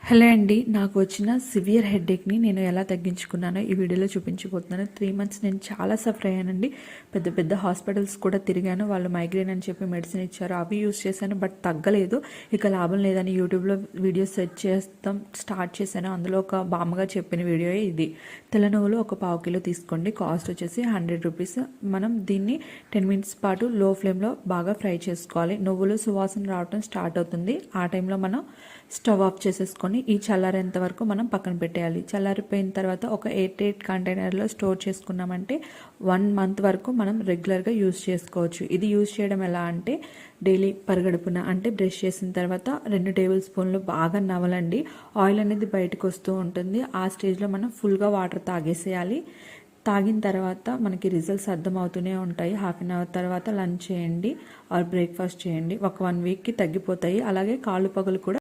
Hello అండి, నాకు వచ్చిన సివియర్ హెడేక్ని నేను ఎలా తగ్గించుకున్నానో ఈ వీడియోలో చూపించబోతున్నాను. 3 మంత్స్ నేను చాలా సఫర్ అయ్యానండి. పెద్ద పెద్ద హాస్పిటల్స్ కూడా తిరిగాను. వాళ్ళు మైగ్రేన్ అని చెప్పి మెడిసిన్ ఇచ్చారు, అవి యూస్ చేశాను, బట్ తగ్గలేదు. ఇక లాభం లేదని యూట్యూబ్లో వీడియో సెర్చ్ చేస్తాం స్టార్ట్ చేశాను. అందులో ఒక బామ్మగా చెప్పిన వీడియో ఇది. తెల్ల నువ్వులు ఒక 1/2 కిలో తీసుకోండి, కాస్ట్ వచ్చేసి 100 రూపీస్. మనం దీన్ని 10 మినిట్స్ పాటు లో ఫ్లేమ్లో బాగా ఫ్రై చేసుకోవాలి. నువ్వులు సువాసన రావడం స్టార్ట్ అవుతుంది. ఆ టైంలో మనం స్టవ్ ఆఫ్ చేసేసుకొని ఈ చల్లారేంత వరకు మనం పక్కన పెట్టేయాలి. చల్లారిపోయిన తర్వాత ఒక 8 కంటైనర్లో స్టోర్ చేసుకున్నామంటే 1 మంత్ వరకు మనం రెగ్యులర్గా యూజ్ చేసుకోవచ్చు. ఇది యూజ్ చేయడం ఎలా అంటే, డైలీ పరగడుపున అంటే బ్రష్ చేసిన తర్వాత 2 టేబుల్ స్పూన్లు బాగా నవలండి. ఆయిల్ అనేది బయటకు వస్తూ ఉంటుంది. ఆ స్టేజ్లో మనం ఫుల్గా వాటర్ తాగేసేయాలి. తాగిన తర్వాత మనకి రిజల్ట్స్ అర్థమవుతూనే ఉంటాయి. హాఫ్ అన్ అవర్ తర్వాత లంచ్ చేయండి ఆర్ బ్రేక్ఫాస్ట్ చేయండి. ఒక 1 వీక్కి తగ్గిపోతాయి. అలాగే కాళ్ళు పగులు కూడా